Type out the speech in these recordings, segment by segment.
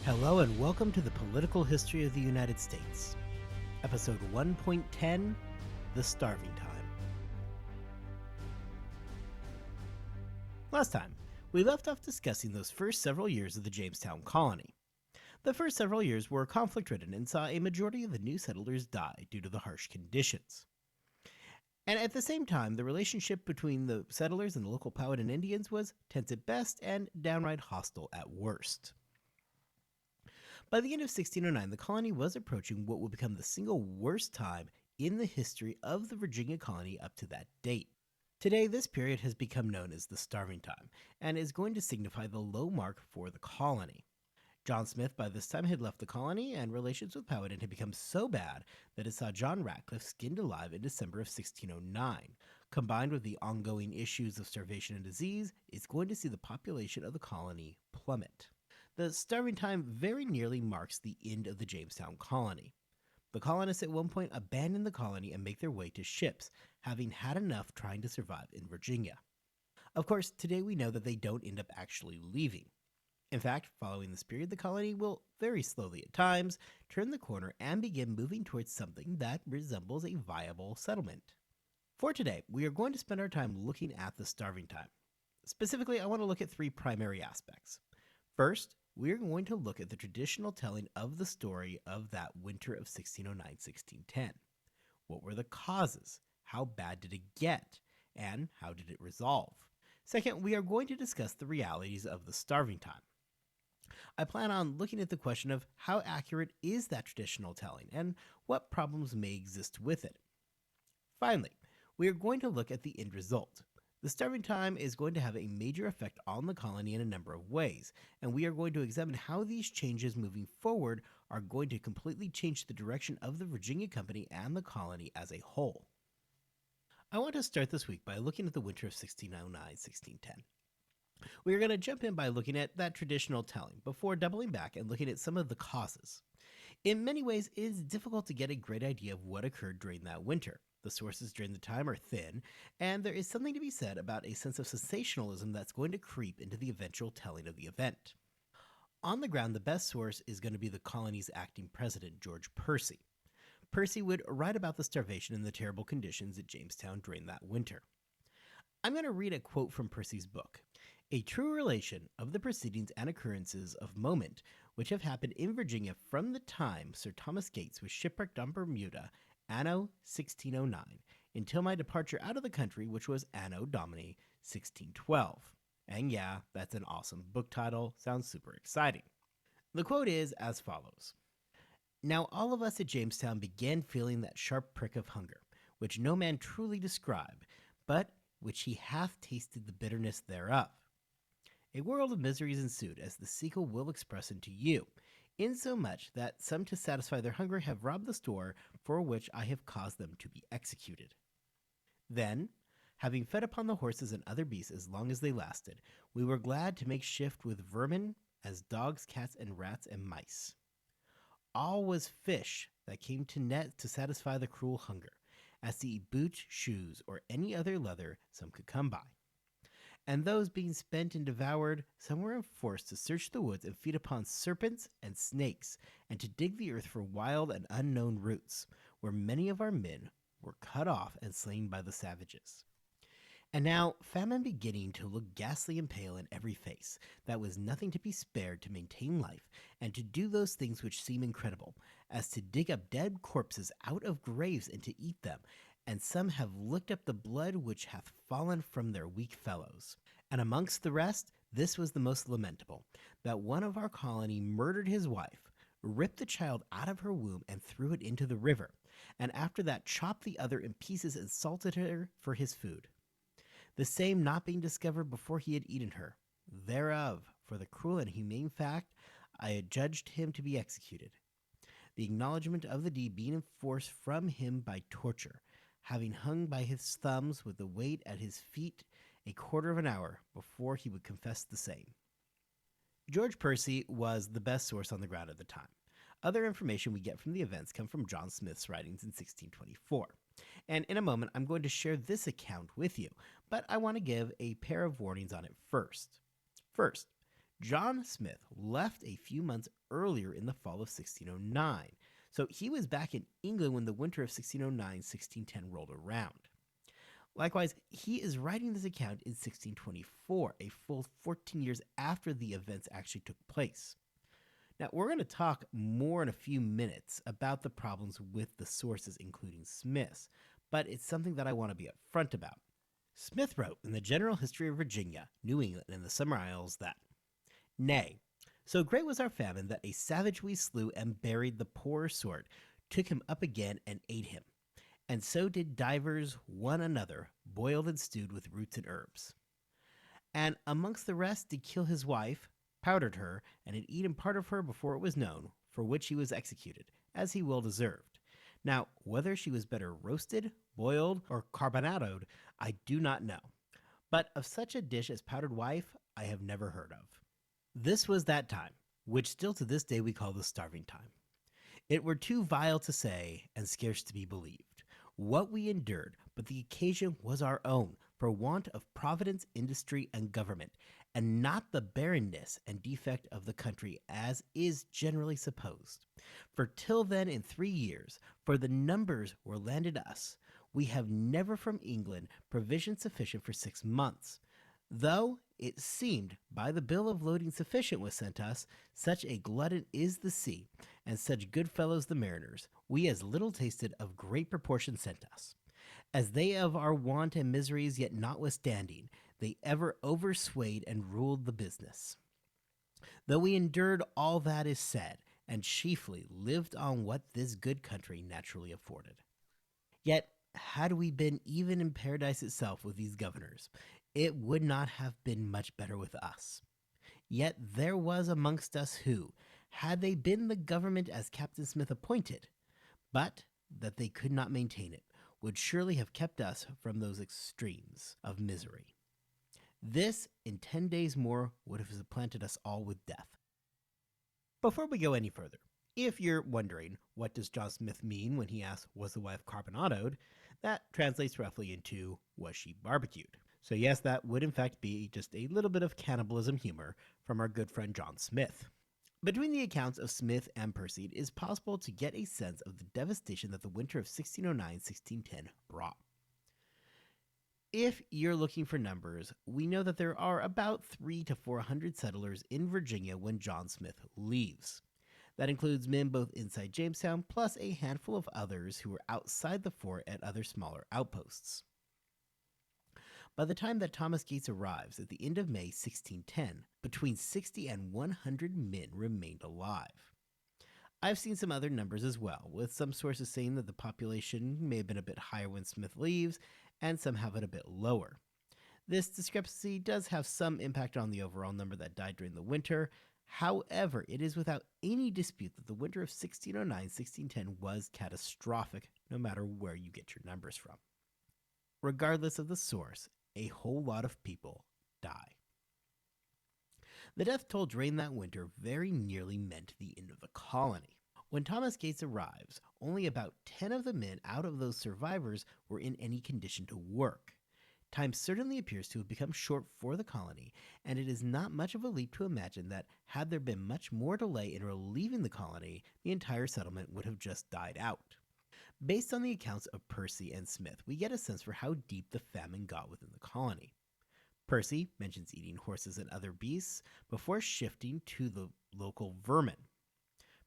Hello and welcome to the Political History of the United States, Episode 1.10, The Starving Time. Last time, we left off discussing those first several years of the Jamestown colony. The first several years were conflict-ridden and saw a majority of the new settlers die due to the harsh conditions. And at the same time, the relationship between the settlers and the local Powhatan Indians was tense at best and downright hostile at worst. By the end of 1609, the colony was approaching what would become the single worst time in the history of the Virginia colony up to that date. Today, this period has become known as the Starving Time, and is going to signify the low mark for the colony. John Smith by this time had left the colony, and relations with Powhatan had become so bad that it saw John Ratcliffe skinned alive in December of 1609. Combined with the ongoing issues of starvation and disease, it's going to see the population of the colony plummet. The Starving Time very nearly marks the end of the Jamestown colony. The colonists at one point abandon the colony and make their way to ships, having had enough trying to survive in Virginia. Of course, today we know that they don't end up actually leaving. In fact, following this period, the colony will, very slowly at times, turn the corner and begin moving towards something that resembles a viable settlement. For today, we are going to spend our time looking at the Starving Time. Specifically, I want to look at three primary aspects. First, we are going to look at the traditional telling of the story of that winter of 1609-1610. What were the causes? How bad did it get? And how did it resolve? Second, we are going to discuss the realities of the Starving Time. I plan on looking at the question of how accurate is that traditional telling and what problems may exist with it. Finally, we are going to look at the end result. The Starving Time is going to have a major effect on the colony in a number of ways, and we are going to examine how these changes moving forward are going to completely change the direction of the Virginia Company and the colony as a whole. I want to start this week by looking at the winter of 1609-1610. We are going to jump in by looking at that traditional telling before doubling back and looking at some of the causes. In many ways, it is difficult to get a great idea of what occurred during that winter. The sources during the time are thin, and there is something to be said about a sense of sensationalism that's going to creep into the eventual telling of the event. On the ground, the best source is going to be the colony's acting president, George Percy. Percy would write about the starvation and the terrible conditions at Jamestown during that winter. I'm going to read a quote from Percy's book. A true relation of the proceedings and occurrences of moment which have happened in Virginia from the time Sir Thomas Gates was shipwrecked on Bermuda, Anno 1609, until my departure out of the country, which was Anno Domini 1612. And yeah, that's an awesome book title. Sounds super exciting. The quote is as follows. Now all of us at Jamestown began feeling that sharp prick of hunger, which no man truly describe, but which he hath tasted the bitterness thereof. A world of miseries ensued, as the sequel will express unto you, insomuch that some to satisfy their hunger have robbed the store for which I have caused them to be executed. Then, having fed upon the horses and other beasts as long as they lasted, we were glad to make shift with vermin as dogs, cats, and rats and mice. All was fish that came to net to satisfy the cruel hunger, as to eat boots, shoes, or any other leather some could come by. And those being spent and devoured, some were enforced to search the woods and feed upon serpents and snakes, and to dig the earth for wild and unknown roots, where many of our men were cut off and slain by the savages. And now, famine beginning to look ghastly and pale in every face, that was nothing to be spared to maintain life, and to do those things which seem incredible, as to dig up dead corpses out of graves and to eat them, and some have licked up the blood which hath fallen from their weak fellows. And amongst the rest, this was the most lamentable, that one of our colony murdered his wife, ripped the child out of her womb and threw it into the river, and after that chopped the other in pieces and salted her for his food. The same not being discovered before he had eaten her. Thereof, for the cruel and humane fact, I adjudged him to be executed. The acknowledgment of the deed being enforced from him by torture, having hung by his thumbs with the weight at his feet a quarter of an hour before he would confess the same. George Percy was the best source on the ground at the time. Other information we get from the events come from John Smith's writings in 1624. And in a moment, I'm going to share this account with you, but I want to give a pair of warnings on it first. First, John Smith left a few months earlier in the fall of 1609, so he was back in England when the winter of 1609-1610 rolled around. Likewise, he is writing this account in 1624, a full 14 years after the events actually took place. Now, we're going to talk more in a few minutes about the problems with the sources, including Smith's, but it's something that I want to be upfront about. Smith wrote in the General History of Virginia, New England, and the Summer Isles that, "Nay, so great was our famine that a savage we slew and buried the poorer sort, took him up again and ate him. And so did divers one another, boiled and stewed with roots and herbs. And amongst the rest did kill his wife, powdered her, and had eaten part of her before it was known, for which he was executed, as he well deserved. Now, whether she was better roasted, boiled, or carbonadoed, I do not know. But of such a dish as powdered wife, I have never heard of." This was that time, which still to this day we call the starving time. It were too vile to say, and scarce to be believed, what we endured, but the occasion was our own, for want of providence, industry, and government, and not the barrenness and defect of the country, as is generally supposed. For till then in 3 years, for the numbers were landed us, we have never from England provision sufficient for 6 months. Though it seemed by the bill of loading sufficient was sent us, such a glutton is the sea, and such good fellows the mariners, we as little tasted of great proportion sent us. As they of our want and miseries yet notwithstanding, they ever overswayed and ruled the business. Though we endured all that is said, and chiefly lived on what this good country naturally afforded. Yet, had we been even in paradise itself with these governors, it would not have been much better with us. Yet there was amongst us who, had they been the government as Captain Smith appointed, but that they could not maintain it, would surely have kept us from those extremes of misery. This, in 10 days more, would have supplanted us all with death." Before we go any further, if you're wondering what does John Smith mean when he asks, was the wife carbonadoed, that translates roughly into, was she barbecued? So yes, that would in fact be just a little bit of cannibalism humor from our good friend John Smith. Between the accounts of Smith and Percy, it is possible to get a sense of the devastation that the winter of 1609-1610 brought. If you're looking for numbers, we know that there are about 300 to 400 settlers in Virginia when John Smith leaves. That includes men both inside Jamestown, plus a handful of others who were outside the fort at other smaller outposts. By the time that Thomas Gates arrives at the end of May 1610, between 60 and 100 men remained alive. I've seen some other numbers as well, with some sources saying that the population may have been a bit higher when Smith leaves, and some have it a bit lower. This discrepancy does have some impact on the overall number that died during the winter. However, it is without any dispute that the winter of 1609-1610 was catastrophic, no matter where you get your numbers from. Regardless of the source, a whole lot of people die. The death toll during that winter very nearly meant the end of the colony. When Thomas Gates arrives, only about 10 of the men out of those survivors were in any condition to work. Time certainly appears to have become short for the colony, and it is not much of a leap to imagine that had there been much more delay in relieving the colony, the entire settlement would have just died out. Based on the accounts of Percy and Smith, we get a sense for how deep the famine got within the colony. Percy mentions eating horses and other beasts before shifting to the local vermin.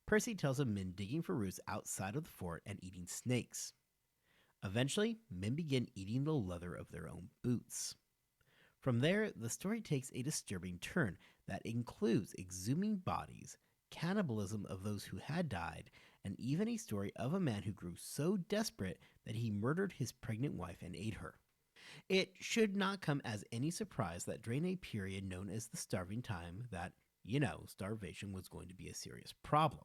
Percy tells of men digging for roots outside of the fort and eating snakes. Eventually, men begin eating the leather of their own boots. From there, the story takes a disturbing turn that includes exhuming bodies, cannibalism of those who had died, and even a story of a man who grew so desperate that he murdered his pregnant wife and ate her. It should not come as any surprise that during a period known as the starving time that, starvation was going to be a serious problem.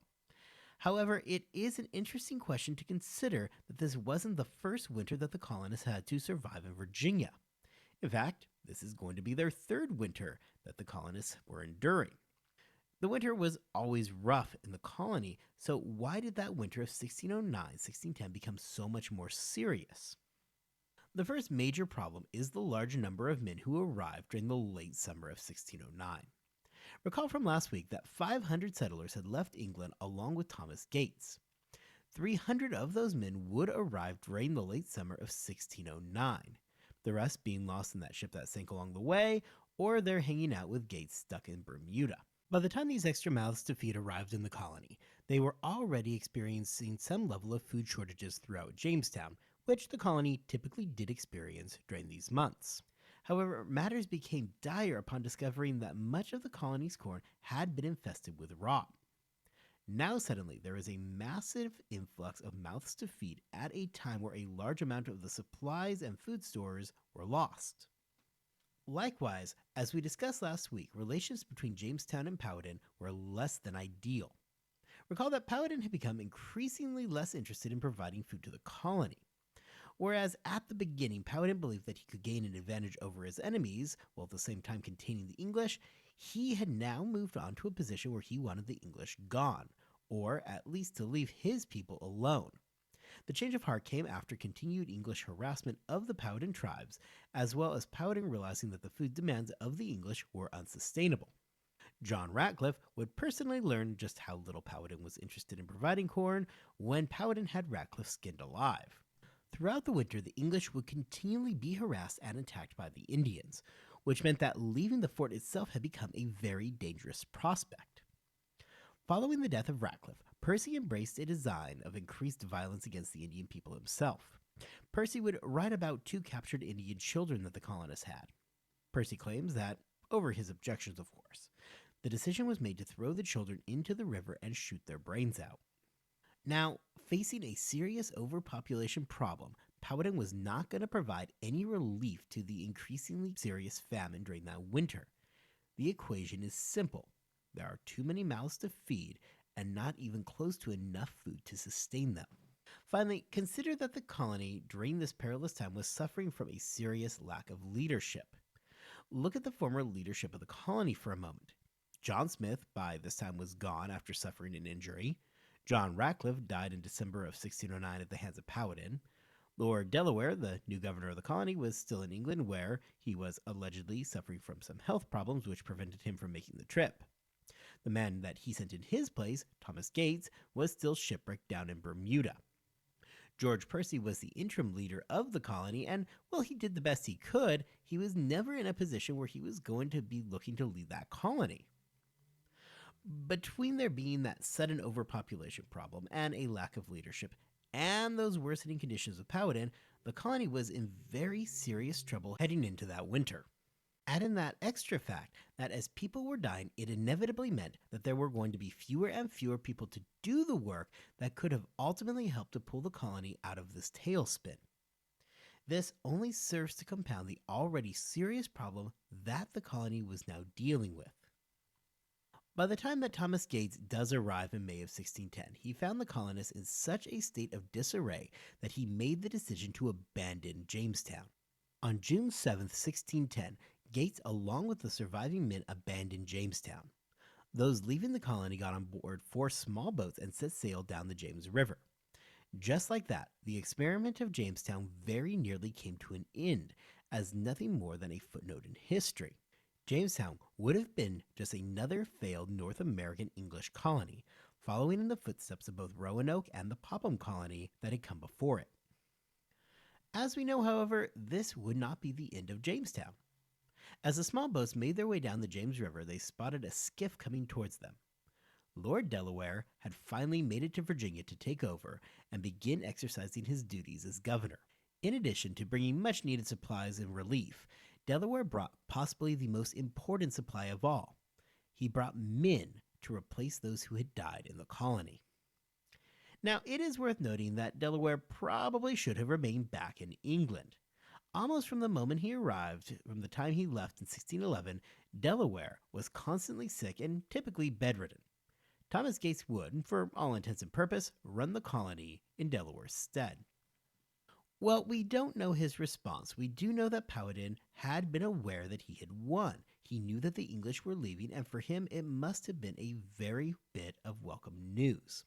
However, it is an interesting question to consider that this wasn't the first winter that the colonists had to survive in Virginia. In fact, this is going to be their third winter that the colonists were enduring. The winter was always rough in the colony, so why did that winter of 1609-1610 become so much more serious? The first major problem is the large number of men who arrived during the late summer of 1609. Recall from last week that 500 settlers had left England along with Thomas Gates. 300 of those men would arrive during the late summer of 1609, the rest being lost in that ship that sank along the way, or they're hanging out with Gates stuck in Bermuda. By the time these extra mouths to feed arrived in the colony, they were already experiencing some level of food shortages throughout Jamestown, which the colony typically did experience during these months. However, matters became dire upon discovering that much of the colony's corn had been infested with rot. Now suddenly there is a massive influx of mouths to feed at a time where a large amount of the supplies and food stores were lost. Likewise, as we discussed last week, relations between Jamestown and Powhatan were less than ideal. Recall that Powhatan had become increasingly less interested in providing food to the colony. Whereas at the beginning, Powhatan believed that he could gain an advantage over his enemies, while at the same time containing the English, he had now moved on to a position where he wanted the English gone, or at least to leave his people alone. The change of heart came after continued English harassment of the Powhatan tribes, as well as Powhatan realizing that the food demands of the English were unsustainable. John Ratcliffe would personally learn just how little Powhatan was interested in providing corn when Powhatan had Ratcliffe skinned alive. Throughout the winter, the English would continually be harassed and attacked by the Indians, which meant that leaving the fort itself had become a very dangerous prospect. Following the death of Ratcliffe, Percy embraced a design of increased violence against the Indian people himself. Percy would write about 2 captured Indian children that the colonists had. Percy claims that, over his objections of course, the decision was made to throw the children into the river and shoot their brains out. Now, facing a serious overpopulation problem, Powhatan was not going to provide any relief to the increasingly serious famine during that winter. The equation is simple. There are too many mouths to feed and not even close to enough food to sustain them. Finally, consider that the colony during this perilous time was suffering from a serious lack of leadership. Look at the former leadership of the colony for a moment. John Smith, by this time, was gone after suffering an injury. John Ratcliffe died in December of 1609 at the hands of Powhatan. Lord Delaware, the new governor of the colony, was still in England, where he was allegedly suffering from some health problems which prevented him from making the trip. The man that he sent in his place, Thomas Gates, was still shipwrecked down in Bermuda. George Percy was the interim leader of the colony, and while he did the best he could, he was never in a position where he was going to be looking to lead that colony. Between there being that sudden overpopulation problem and a lack of leadership, and those worsening conditions of Powhatan, the colony was in very serious trouble heading into that winter. Add in that extra fact that as people were dying, it inevitably meant that there were going to be fewer and fewer people to do the work that could have ultimately helped to pull the colony out of this tailspin. This only serves to compound the already serious problem that the colony was now dealing with. By the time that Thomas Gates does arrive in May of 1610, he found the colonists in such a state of disarray that he made the decision to abandon Jamestown. On June 7, 1610, Gates, along with the surviving men, abandoned Jamestown. Those leaving the colony got on board 4 small boats and set sail down the James River. Just like that, the experiment of Jamestown very nearly came to an end, as nothing more than a footnote in history. Jamestown would have been just another failed North American English colony, following in the footsteps of both Roanoke and the Popham colony that had come before it. As we know, however, this would not be the end of Jamestown. As the small boats made their way down the James River, they spotted a skiff coming towards them. Lord Delaware had finally made it to Virginia to take over and begin exercising his duties as governor. In addition to bringing much-needed supplies and relief, Delaware brought possibly the most important supply of all. He brought men to replace those who had died in the colony. Now, it is worth noting that Delaware probably should have remained back in England. Almost from the moment he arrived, from the time he left in 1611, Delaware was constantly sick and typically bedridden. Thomas Gates would, for all intents and purposes, run the colony in Delaware's stead. Well, we don't know his response. We do know that Powhatan had been aware that he had won. He knew that the English were leaving, and for him it must have been a very bit of welcome news.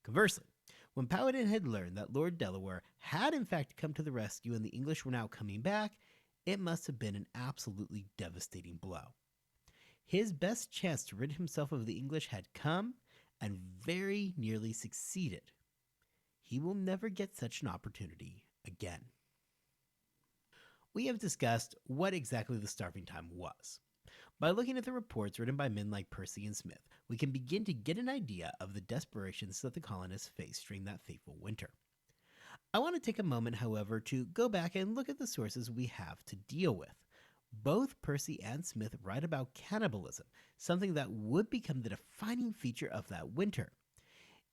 Conversely, when Powhatan had learned that Lord Delaware had in fact come to the rescue and the English were now coming back, it must have been an absolutely devastating blow. His best chance to rid himself of the English had come and very nearly succeeded. He will never get such an opportunity again. We have discussed what exactly the starving time was. By looking at the reports written by men like Percy and Smith, we can begin to get an idea of the desperations that the colonists faced during that fateful winter. I want to take a moment, however, to go back and look at the sources we have to deal with. Both Percy and Smith write about cannibalism, something that would become the defining feature of that winter.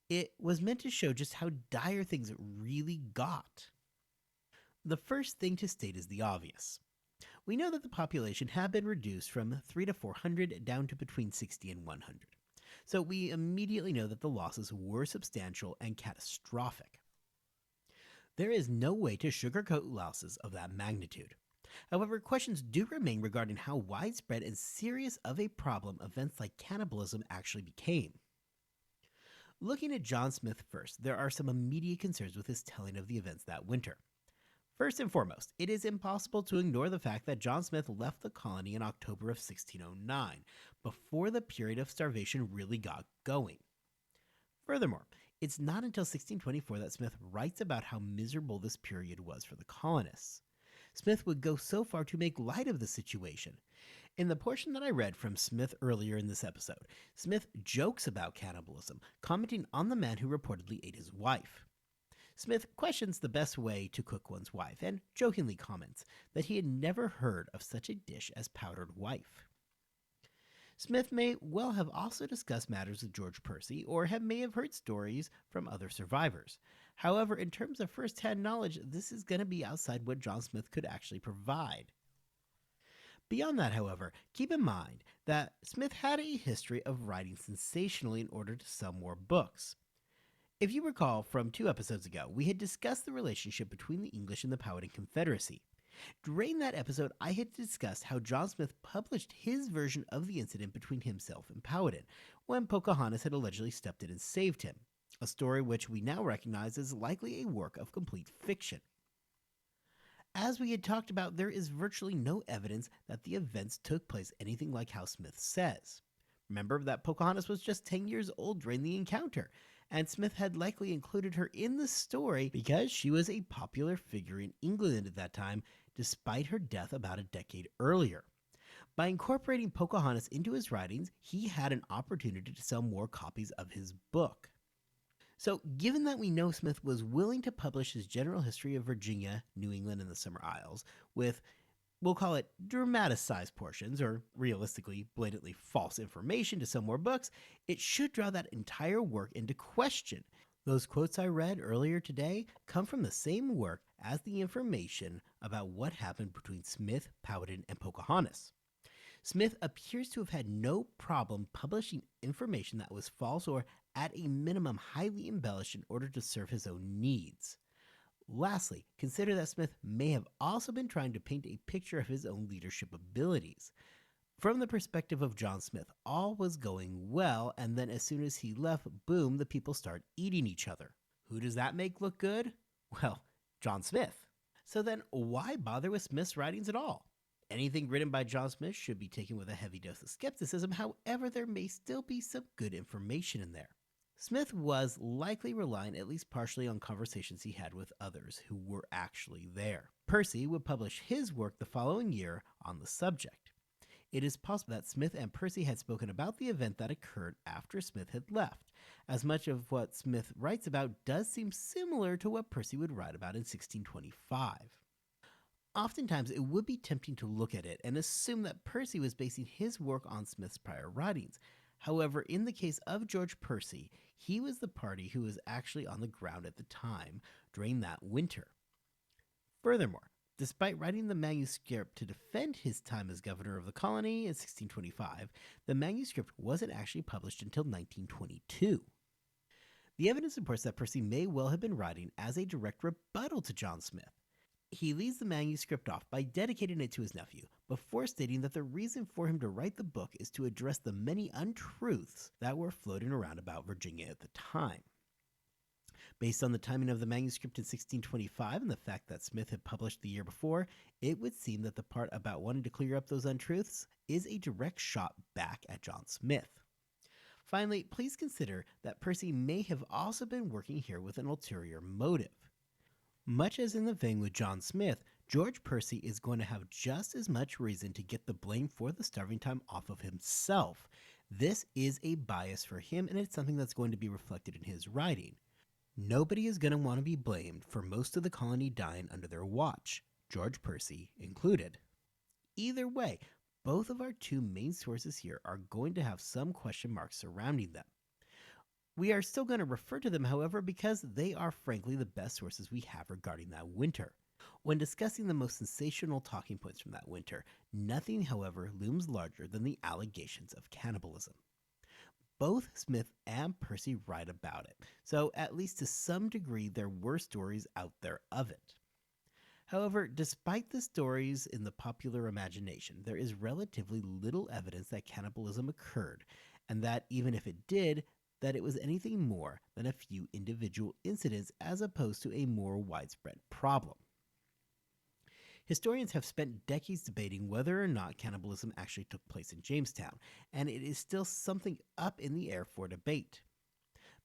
It was meant to show just how dire things really got. The first thing to state is the obvious. We know that the population had been reduced from 3 to 400 down to between 60 and 100. So we immediately know that the losses were substantial and catastrophic. There is no way to sugarcoat losses of that magnitude. However, questions do remain regarding how widespread and serious of a problem events like cannibalism actually became. Looking at John Smith first, there are some immediate concerns with his telling of the events that winter. First and foremost, it is impossible to ignore the fact that John Smith left the colony in October of 1609, before the period of starvation really got going. Furthermore, it's not until 1624 that Smith writes about how miserable this period was for the colonists. Smith would go so far to make light of the situation. In the portion that I read from Smith earlier in this episode, Smith jokes about cannibalism, commenting on the man who reportedly ate his wife. Smith questions the best way to cook one's wife and jokingly comments that he had never heard of such a dish as powdered wife. Smith may well have also discussed matters with George Percy or may have heard stories from other survivors. However, in terms of first-hand knowledge, this is going to be outside what John Smith could actually provide. Beyond that, however, keep in mind that Smith had a history of writing sensationally in order to sell more books. If you recall from 2 episodes ago, we had discussed the relationship between the English and the Powhatan Confederacy. During that episode, I had discussed how John Smith published his version of the incident between himself and Powhatan, when Pocahontas had allegedly stepped in and saved him, a story which we now recognize as likely a work of complete fiction. As we had talked about, there is virtually no evidence that the events took place anything like how Smith says. Remember that Pocahontas was just 10 years old during the encounter, and Smith had likely included her in the story because she was a popular figure in England at that time, despite her death about a decade earlier. By incorporating Pocahontas into his writings, he had an opportunity to sell more copies of his book. So, given that we know Smith was willing to publish his general history of Virginia, New England, and the Summer Isles with, we'll call it, dramatized portions, or realistically, blatantly false information to sell more books, it should draw that entire work into question. Those quotes I read earlier today come from the same work as the information about what happened between Smith, Powhatan, and Pocahontas. Smith appears to have had no problem publishing information that was false or, at a minimum, highly embellished in order to serve his own needs. Lastly, consider that Smith may have also been trying to paint a picture of his own leadership abilities. From the perspective of John Smith, all was going well, and then as soon as he left, boom, the people start eating each other. Who does that make look good? Well, John Smith. So then, why bother with Smith's writings at all? Anything written by John Smith should be taken with a heavy dose of skepticism, however, there may still be some good information in there. Smith was likely relying at least partially on conversations he had with others who were actually there. Percy would publish his work the following year on the subject. It is possible that Smith and Percy had spoken about the event that occurred after Smith had left, as much of what Smith writes about does seem similar to what Percy would write about in 1625. Oftentimes, it would be tempting to look at it and assume that Percy was basing his work on Smith's prior writings. However, in the case of George Percy, he was the party who was actually on the ground at the time during that winter. Furthermore, despite writing the manuscript to defend his time as governor of the colony in 1625, the manuscript wasn't actually published until 1922. The evidence supports that Percy may well have been writing as a direct rebuttal to John Smith. He leaves the manuscript off by dedicating it to his nephew, before stating that the reason for him to write the book is to address the many untruths that were floating around about Virginia at the time. Based on the timing of the manuscript in 1625 and the fact that Smith had published the year before, it would seem that the part about wanting to clear up those untruths is a direct shot back at John Smith. Finally, please consider that Percy may have also been working here with an ulterior motive. Much as in the vein with John Smith, George Percy is going to have just as much reason to get the blame for the starving time off of himself. This is a bias for him, and it's something that's going to be reflected in his writing. Nobody is going to want to be blamed for most of the colony dying under their watch, George Percy included. Either way, both of our two main sources here are going to have some question marks surrounding them. We are still going to refer to them, however, because they are frankly the best sources we have regarding that winter. When discussing the most sensational talking points from that winter, nothing, however, looms larger than the allegations of cannibalism. Both Smith and Percy write about it, so at least to some degree there were stories out there of it. However, despite the stories in the popular imagination, there is relatively little evidence that cannibalism occurred, and that even if it did, that it was anything more than a few individual incidents as opposed to a more widespread problem. Historians have spent decades debating whether or not cannibalism actually took place in Jamestown, and it is still something up in the air for debate.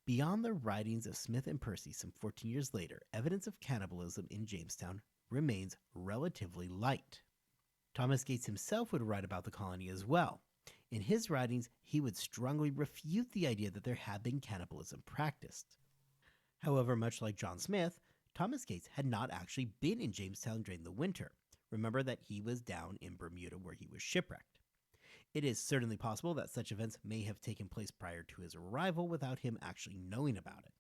Beyond the writings of Smith and Percy some 14 years later, evidence of cannibalism in Jamestown remains relatively light. Thomas Gates himself would write about the colony as well. In his writings, he would strongly refute the idea that there had been cannibalism practiced. However, much like John Smith, Thomas Gates had not actually been in Jamestown during the winter. Remember that he was down in Bermuda where he was shipwrecked. It is certainly possible that such events may have taken place prior to his arrival without him actually knowing about it.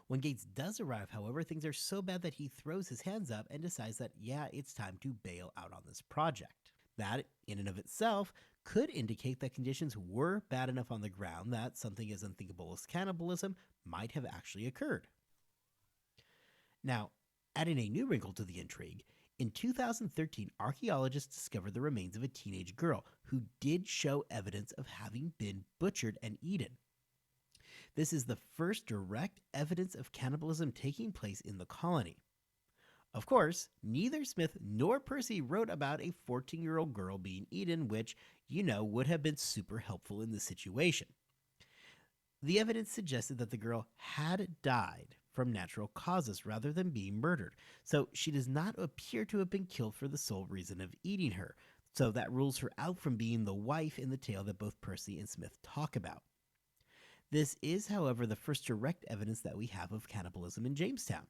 When Gates does arrive, however, things are so bad that he throws his hands up and decides that, yeah, it's time to bail out on this project. That, in and of itself, could indicate that conditions were bad enough on the ground that something as unthinkable as cannibalism might have actually occurred. Now, adding a new wrinkle to the intrigue, in 2013, archaeologists discovered the remains of a teenage girl who did show evidence of having been butchered and eaten. This is the first direct evidence of cannibalism taking place in the colony. Of course, neither Smith nor Percy wrote about a 14-year-old girl being eaten, which, would have been super helpful in this situation. The evidence suggested that the girl had died from natural causes rather than being murdered, so she does not appear to have been killed for the sole reason of eating her, so that rules her out from being the wife in the tale that both Percy and Smith talk about. This is, however, the first direct evidence that we have of cannibalism in Jamestown.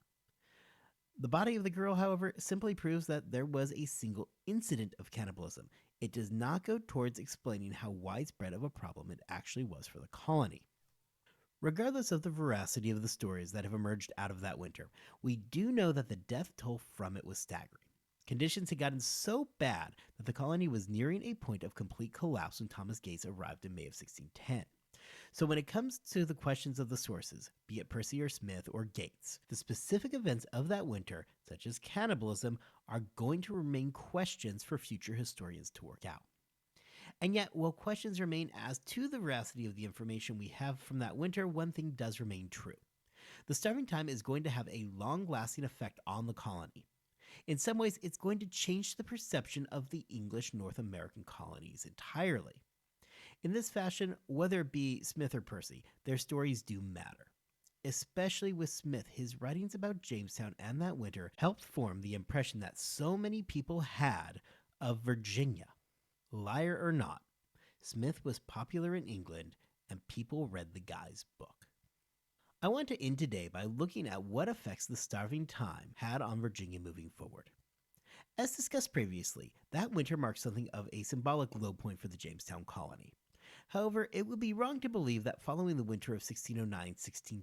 The body of the girl, however, simply proves that there was a single incident of cannibalism. It does not go towards explaining how widespread of a problem it actually was for the colony. Regardless of the veracity of the stories that have emerged out of that winter, we do know that the death toll from it was staggering. Conditions had gotten so bad that the colony was nearing a point of complete collapse when Thomas Gates arrived in May of 1610. So when it comes to the questions of the sources, be it Percy or Smith or Gates, the specific events of that winter, such as cannibalism, are going to remain questions for future historians to work out. And yet, while questions remain as to the veracity of the information we have from that winter, one thing does remain true. The starving time is going to have a long-lasting effect on the colony. In some ways, it's going to change the perception of the English North American colonies entirely. In this fashion, whether it be Smith or Percy, their stories do matter. Especially with Smith, his writings about Jamestown and that winter helped form the impression that so many people had of Virginia. Liar or not, Smith was popular in England and people read the guy's book. I want to end today by looking at what effects the starving time had on Virginia moving forward. As discussed previously, that winter marked something of a symbolic low point for the Jamestown colony. However, it would be wrong to believe that following the winter of 1609-1610,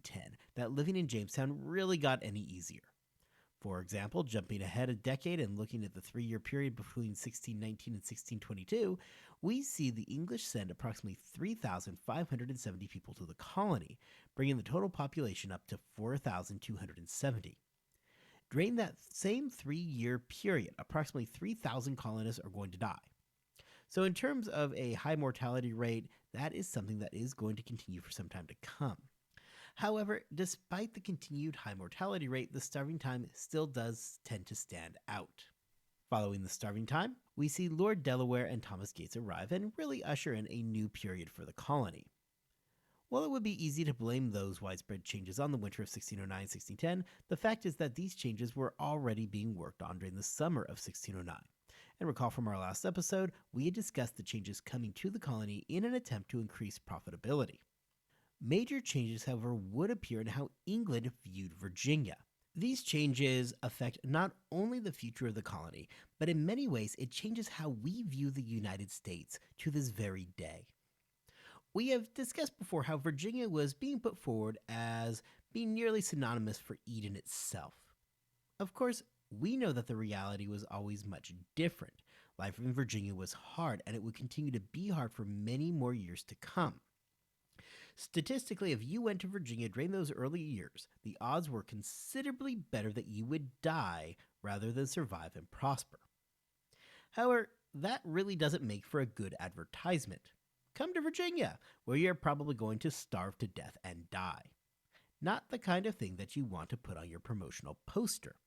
that living in Jamestown really got any easier. For example, jumping ahead a decade and looking at the 3-year period between 1619 and 1622, we see the English send approximately 3,570 people to the colony, bringing the total population up to 4,270. During that same 3-year period, approximately 3,000 colonists are going to die. So in terms of a high mortality rate, that is something that is going to continue for some time to come. However, despite the continued high mortality rate, the starving time still does tend to stand out. Following the starving time, we see Lord Delaware and Thomas Gates arrive and really usher in a new period for the colony. While it would be easy to blame those widespread changes on the winter of 1609-1610, the fact is that these changes were already being worked on during the summer of 1609. And recall from our last episode, we had discussed the changes coming to the colony in an attempt to increase profitability. Major changes, however, would appear in how England viewed Virginia. These changes affect not only the future of the colony, but in many ways it changes how we view the United States to this very day. We have discussed before how Virginia was being put forward as being nearly synonymous for Eden itself. Of course, we know that the reality was always much different. Life in Virginia was hard, and it would continue to be hard for many more years to come. Statistically, if you went to Virginia during those early years, the odds were considerably better that you would die rather than survive and prosper. However, that really doesn't make for a good advertisement. Come to Virginia, where you're probably going to starve to death and die. Not the kind of thing that you want to put on your promotional poster.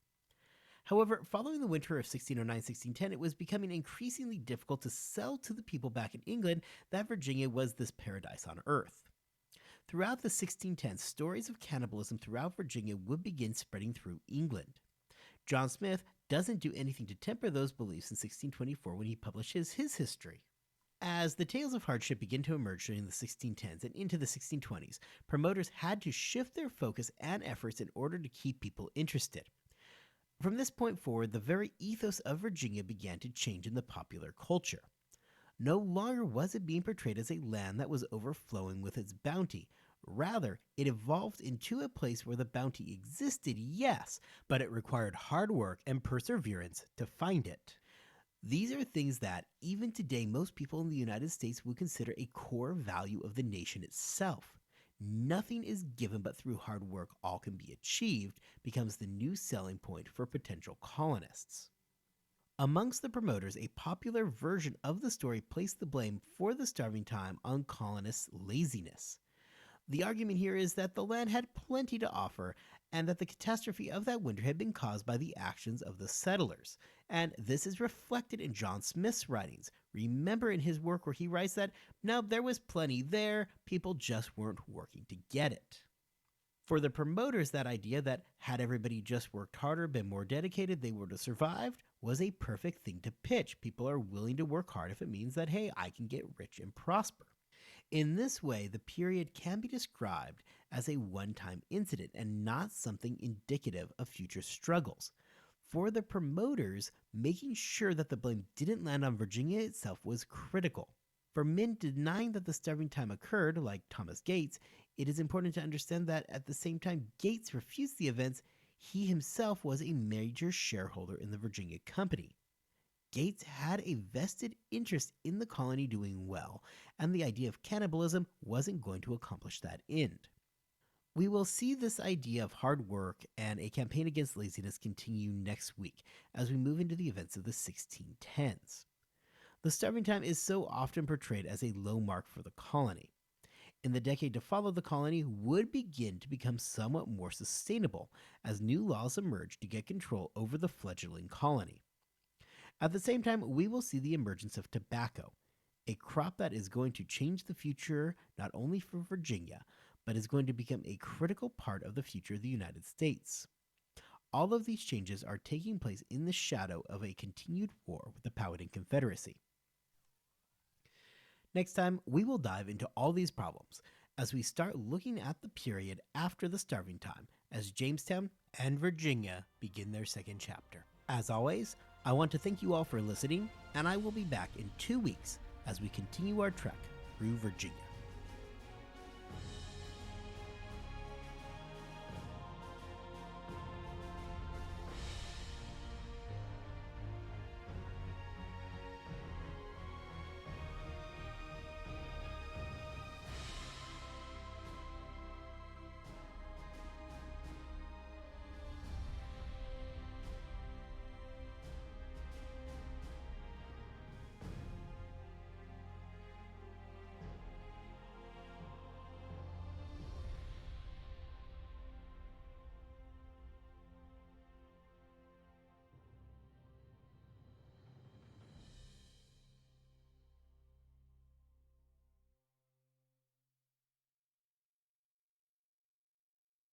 However, following the winter of 1609-1610, it was becoming increasingly difficult to sell to the people back in England that Virginia was this paradise on earth. Throughout the 1610s, stories of cannibalism throughout Virginia would begin spreading through England. John Smith doesn't do anything to temper those beliefs in 1624 when he publishes his history. As the tales of hardship begin to emerge during the 1610s and into the 1620s, promoters had to shift their focus and efforts in order to keep people interested. From this point forward, the very ethos of Virginia began to change in the popular culture. No longer was it being portrayed as a land that was overflowing with its bounty. Rather, it evolved into a place where the bounty existed, yes, but it required hard work and perseverance to find it. These are things that, even today, most people in the United States would consider a core value of the nation itself. Nothing is given but through hard work all can be achieved becomes the new selling point for potential colonists. Amongst the promoters, a popular version of the story placed the blame for the starving time on colonists' laziness. The argument here is that the land had plenty to offer and that the catastrophe of that winter had been caused by the actions of the settlers. And this is reflected in John Smith's writings. Remember in his work where he writes that, no, there was plenty there, people just weren't working to get it. For the promoters, that idea that had everybody just worked harder, been more dedicated, they would have survived, was a perfect thing to pitch. People are willing to work hard if it means that, hey, I can get rich and prosper. In this way, the period can be described as a one-time incident and not something indicative of future struggles. For the promoters, making sure that the blame didn't land on Virginia itself was critical. For men denying that the starving time occurred, like Thomas Gates, it is important to understand that at the same time Gates refused the events, he himself was a major shareholder in the Virginia Company. Gates had a vested interest in the colony doing well, and the idea of cannibalism wasn't going to accomplish that end. We will see this idea of hard work and a campaign against laziness continue next week as we move into the events of the 1610s. The starving time is so often portrayed as a low mark for the colony. In the decade to follow, the colony would begin to become somewhat more sustainable as new laws emerged to get control over the fledgling colony. At the same time, we will see the emergence of tobacco, a crop that is going to change the future not only for Virginia, but is going to become a critical part of the future of the United States. All of these changes are taking place in the shadow of a continued war with the Powhatan Confederacy. Next time, we will dive into all these problems as we start looking at the period after the starving time as Jamestown and Virginia begin their second chapter. As always, I want to thank you all for listening, and I will be back in 2 weeks as we continue our trek through Virginia.